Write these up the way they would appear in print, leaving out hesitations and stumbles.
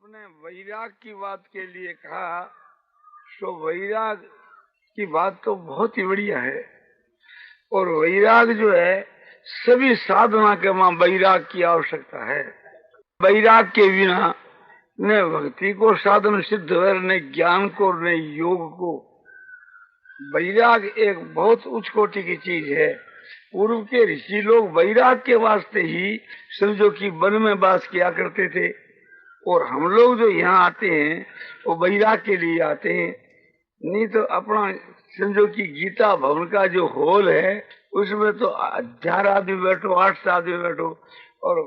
आपने वैराग की बात के लिए कहा, तो वैराग की बात तो बहुत ही बढ़िया है। और वैराग जो है सभी साधना के मां वैराग की आवश्यकता है। वैराग के बिना न भक्ति को साधन सिद्ध है, न ज्ञान को, न योग को। वैराग एक बहुत उच्च कोटि की चीज है। पूर्व के ऋषि लोग वैराग के वास्ते ही समझो कि वन में वास किया करते थे, और हम लोग जो यहाँ आते हैं वो वैराग के लिए आते हैं। नहीं तो अपना समझो कि गीता भवन का जो हॉल है उसमें तो 1000 आदमी बैठो, 8 आदमी बैठो, और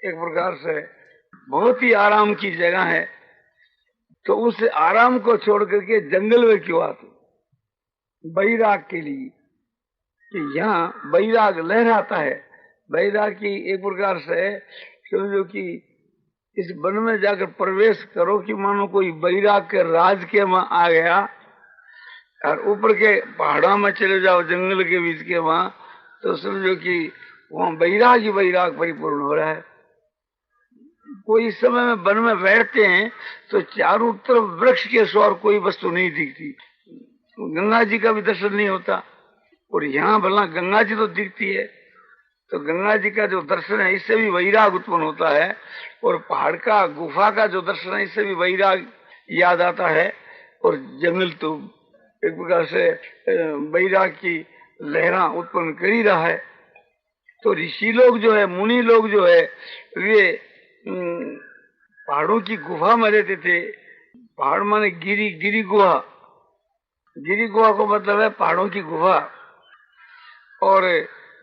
एक प्रकार से बहुत ही आराम की जगह है। तो उस आराम को छोड़ करके जंगल में क्यों आते? वैराग के लिए कि यहाँ वैराग लहराता है। वैराग की एक प्रकार से समझो कि इस वन में जाकर प्रवेश करो कि मानो कोई वैराग के राज के वहां आ गया, और ऊपर के पहाड़ों में चले जाओ जंगल के बीच के वहां, तो समझो कि वहां वैराग ही वैराग परिपूर्ण हो रहा है। कोई समय में वन में बैठते हैं तो चारों तरफ वृक्ष के सिवा कोई वस्तु नहीं दिखती, गंगा जी का भी दर्शन नहीं होता। और यहाँ भला गंगा जी तो दिखती है, तो गंगा जी का जो दर्शन है इससे भी वैराग उत्पन्न होता है। और पहाड़ का गुफा का जो दर्शन है इससे भी वैराग याद आता है। और जंगल तो एक प्रकार से वैराग की लहरा उत्पन्न कर ही रहा है। तो ऋषि लोग जो है, मुनि लोग जो है, वे पहाड़ों की गुफा में रहते थे। पहाड़ माने गिरी, गिरी गुहा। गिरी गुहा को मतलब है पहाड़ों की गुफा। और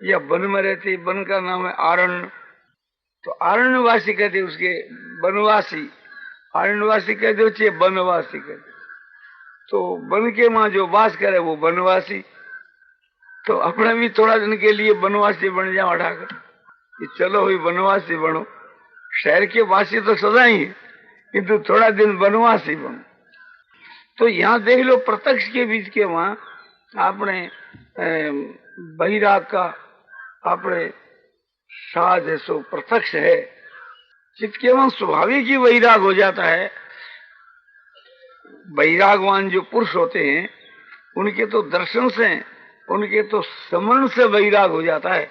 यह वन में रहते, वन का नाम है आरण्य। तो आरण्यवासी कहते उसके, वनवासी। आरण्यवासी कहते हो चाहे वनवासी कहते। तो वन के मां जो वास करे वो वनवासी। तो अपने भी थोड़ा दिन के लिए वनवासी बन जाओ हटाकर कि चलो भाई वनवासी बनो। शहर के वासी तो सदा ही है, किंतु थोड़ा दिन वनवासी बनो। तो यहाँ देख लो प्रत्यक्ष के बीच के वहां आपने वैराग का अपने साज है सो प्रत्यक्ष है। चित्त के वहां स्वाभाविक ही वैराग हो जाता है। वैरागवान जो पुरुष होते हैं उनके तो दर्शन से, उनके तो स्मरण से वैराग हो जाता है।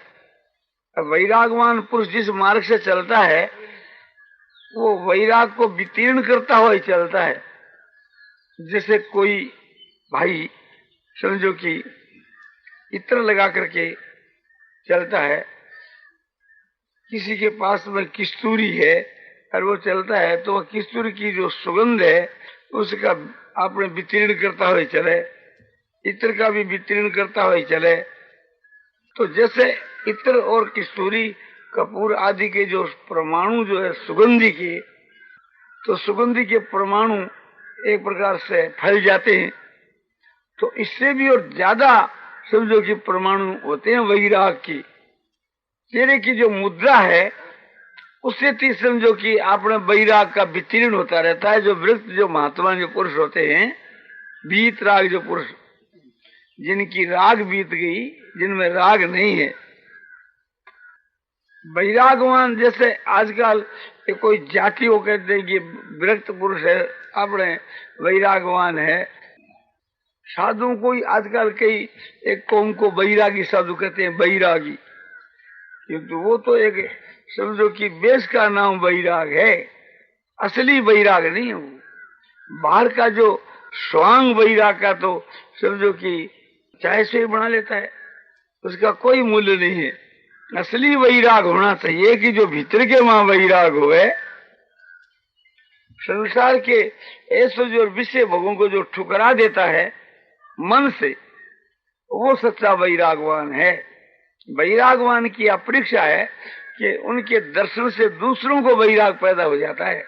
वैरागवान पुरुष जिस मार्ग से चलता है वो वैराग को वितीर्ण करता हुआ ही चलता है। जैसे कोई भाई समझो कि इत्र लगा करके चलता है, किसी के पास में किस्तूरी है और वो चलता है, तो वह किस्तूरी की जो सुगंध है उसका आपने वितीर्ण करता हुए चले, इत्र का भी वितीर्ण करता हुए चले। तो जैसे इत्र और किस्तूरी, कपूर आदि के जो परमाणु जो है सुगंधी के, तो सुगंधी के परमाणु एक प्रकार से फैल जाते हैं। तो इससे भी और ज्यादा समझो कि परमाणु होते हैं वैराग की। चेहरे की जो मुद्रा है उससे भी समझो कि आपने वैराग का वितीर्ण होता रहता है। जो वृत्त, जो महात्मा, जो पुरुष होते हैं, बीत राग जो पुरुष, जिनकी राग बीत गई, जिनमें राग नहीं है, वैरागवान। जैसे आजकल कोई जाति हो कहते हैं कि विरक्त पुरुष है, अपने वैरागवान है। साधुओं को आजकल कई एक कौम को वैरागी साधु कहते हैं, वैरागी, क्योंकि वो तो एक समझो कि वेश का नाम वैराग है, असली वैराग नहीं है वो। बाहर का जो स्वांग वैराग का तो समझो कि चाहे से ही बना लेता है, उसका कोई मूल्य नहीं है। असली वैराग होना चाहिए कि जो भीतर के वहां वैराग होए। संसार के ऐसे जो विषय भोगों को जो ठुकरा देता है मन से, वो सच्चा वैरागवान है। वैरागवान की अपेक्षा है कि उनके दर्शन से दूसरों को वैराग पैदा हो जाता है।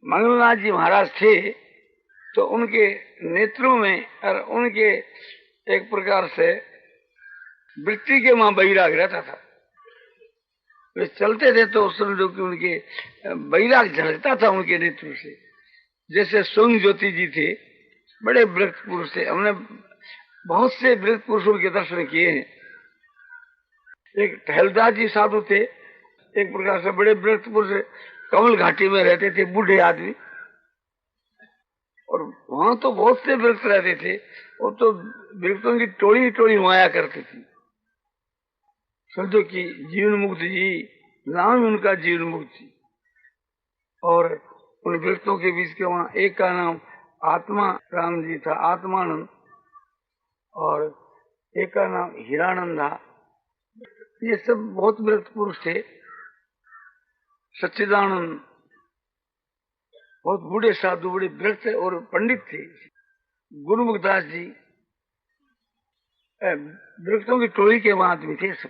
मंगलनाथ जी महाराज थे तो उनके नेत्रों में और उनके एक प्रकार से वृत्ति के वहां वैराग रहता था। वे चलते थे तो समझो कि उनके वैराग झलकता था उनके नेत्रों से। जैसे सोंग ज्योति जी थे, बड़े वृत्त पुरुष थे। हमने बहुत से वृत्त पुरुषों के दर्शन किए हैं। एक टहलदास जी साधु थे, एक प्रकार से बड़े वृत्त पुरुष, कमल घाटी में रहते थे बूढ़े आदमी, और वहां तो बहुत से वृक्ष रहते थे। वो तो वृक्षों की टोली टोली वहां आया करती थी। समझो कि जीवन मुक्त जी नाम ही उनका जीवन मुक्त जी। और उन वृक्षों के बीच के वहां एक का नाम आत्मा राम जी था, आत्मानंद, और एक का नाम हीरानंदा। ये सब बहुत वृक्ष पुरुष थे। सच्चिदानंद बहुत बूढ़े साधु, बड़े वृक्ष और पंडित थे। गुरुमुखदास जी वृक्षों की टोली के वहां आदमी थे सब।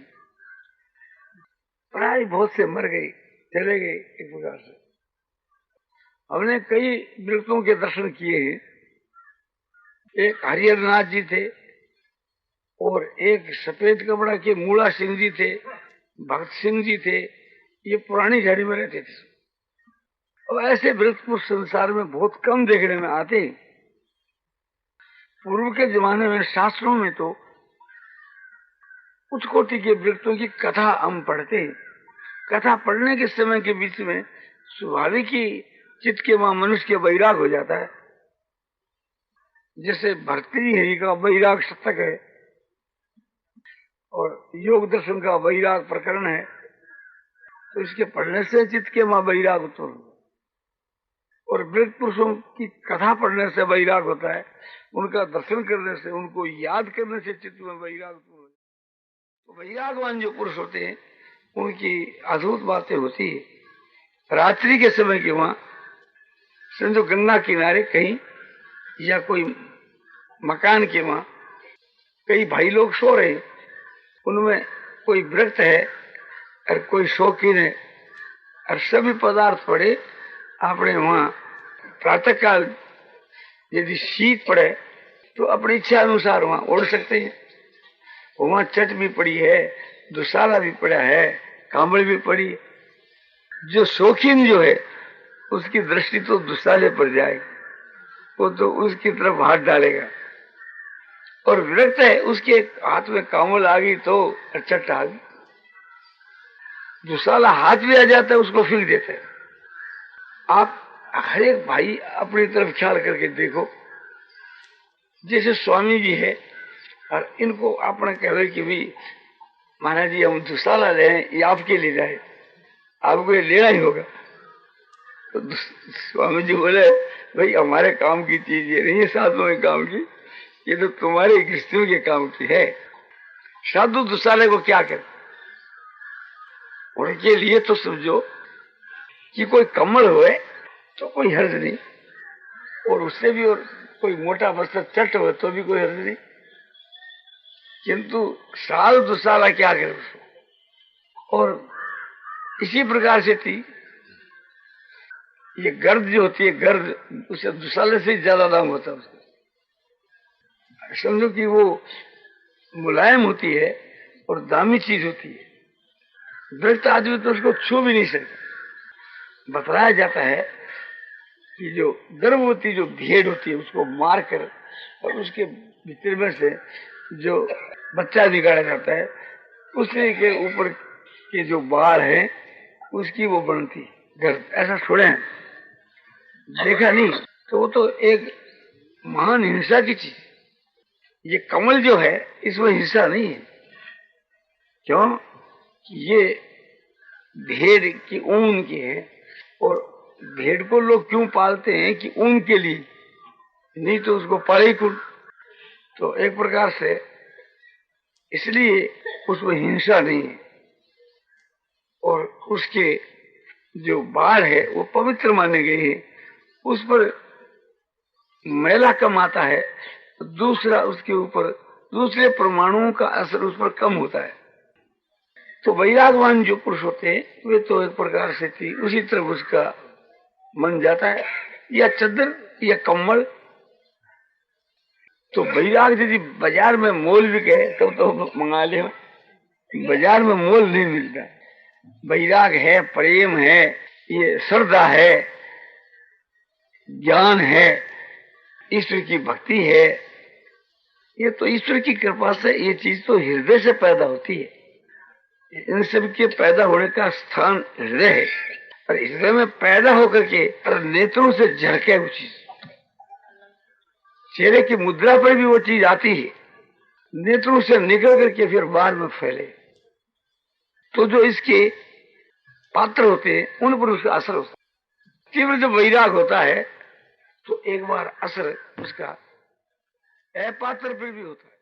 प्राय बहुत से मर गए, चले गए एक प्रकार से। हमने कई वृक्षों के दर्शन किए हैं। एक हरिहरनाथ जी थे, और एक सफेद कपड़ा के मूला सिंह जी थे, भक्त सिंह जी थे। ये पुरानी झाड़ी में रहते थे। और ऐसे वृक्ष पुरुष संसार में बहुत कम देखने में आते हैं। पूर्व के जमाने में शास्त्रों में तो उच्च कोटि के वृक्षों की कथा हम पढ़ते हैं। कथा पढ़ने के समय के बीच में स्वाभाविक ही चित्त के वहां मनुष्य के वैराग हो जाता है। जैसे भर्तृहरि का वैराग शतक है, और योग दर्शन का वैराग प्रकरण है, तो इसके पढ़ने से चित्त के वहां वैराग उत्पन्न होता है। और वृक्ष पुरुषों की कथा पढ़ने से वैराग होता है, उनका दर्शन करने से, उनको याद करने से चित्त में वैराग उत्पन्न होता है। तो वैरागवान जो पुरुष होते हैं उनकी अद्भुत बातें होती है। रात्रि के समय के वहां समझो गंगा किनारे कहीं या कोई मकान के वहां कई भाई लोग सो रहे, उनमें कोई व्रत है और कोई शौकीन है, और सभी पदार्थ पड़े अपने वहां। प्रातः काल यदि शीत पड़े तो अपनी इच्छा अनुसार वहां ओढ़ सकते हैं। वहां चट भी पड़ी है, दुशाला भी पड़ा है, कांबल भी पड़ी। जो शौकीन जो है उसकी दृष्टि तो दुशाले पर जाएगी, वो तो उसकी तरफ हाथ डालेगा। और विरक्त है उसके हाथ में कांवल आ गई तो चट आ गई, दुशाला हाथ भी आ जाता है उसको फेंक देते हैं। आप हर एक भाई अपनी तरफ ख्याल करके देखो। जैसे स्वामी जी है और इनको आपने कहे कि भी महाराज जी हम दुशाला ले, ये आपके लिए जाए, आपको ये लेना ही होगा। तो स्वामी जी बोले भाई हमारे काम की चीज ये नहीं है, साधुओं के काम की, ये तो तुम्हारे गृहस्थियों के काम की है। साधु दुशाले को क्या करे? उनके लिए तो समझो कि कोई कमल होए तो कोई हर्ज नहीं, और उससे भी और कोई मोटा वस्त्र चट हो तो भी कोई हर्ज नहीं, किंतु साल दुशाला क्या करे उसको। और इसी प्रकार से थी ये गर्द जो होती है, गर्द उसे दुशाले से ज्यादा दाम होता है उसका। समझो कि वो मुलायम होती है और दामी चीज होती है। वृक्ष आदमी तो उसको छू भी नहीं सकता। बताया जाता है कि जो गर्भवती जो भेड़ होती है उसको मारकर और उसके भीतर में से जो बच्चा निकाला जाता है, उसी के ऊपर के जो बाल है उसकी वो बनती गर्द। ऐसा सुने हैं, देखा नहीं। तो वो तो एक महान हिंसा की चीज। ये कमल जो है इसमें हिंसा नहीं है। क्यों? ये भेड़ की ऊन की है, और भेड़ को लोग क्यों पालते हैं कि ऊन के लिए, नहीं तो उसको पाले कुल। तो एक प्रकार से इसलिए उसमें हिंसा नहीं है, और उसके जो बाल है वो पवित्र माने गए हैं। उस पर मैला कम आता है, दूसरा उसके ऊपर दूसरे परमाणुओं का असर उस पर कम होता है। तो वैरागवान जो पुरुष होते हैं वे तो एक प्रकार से थी उसी तरफ उसका मन जाता है, या चद्दर या कम्बल। तो वैराग यदि बाजार में मोल भी कहे तब तो मंगा ले, बाजार में मोल नहीं मिलता। वैराग है, प्रेम है, ये श्रद्धा है, ज्ञान है, ईश्वर की भक्ति है। ये तो ईश्वर की कृपा से ये चीज तो हृदय से पैदा होती है। इन सब के पैदा होने का स्थान हृदय है। और हृदय में पैदा होकर के और नेत्रों से झलके वो चीज, चेहरे की मुद्रा पर भी वो चीज आती है, नेत्रों से निकल करके फिर बाहर में फैले। तो जो इसके पात्र होते हैं उन पर उसका असर होता है। तीव्र जब वैराग होता है तो एक बार असर उसका अपात्र पर भी होता है।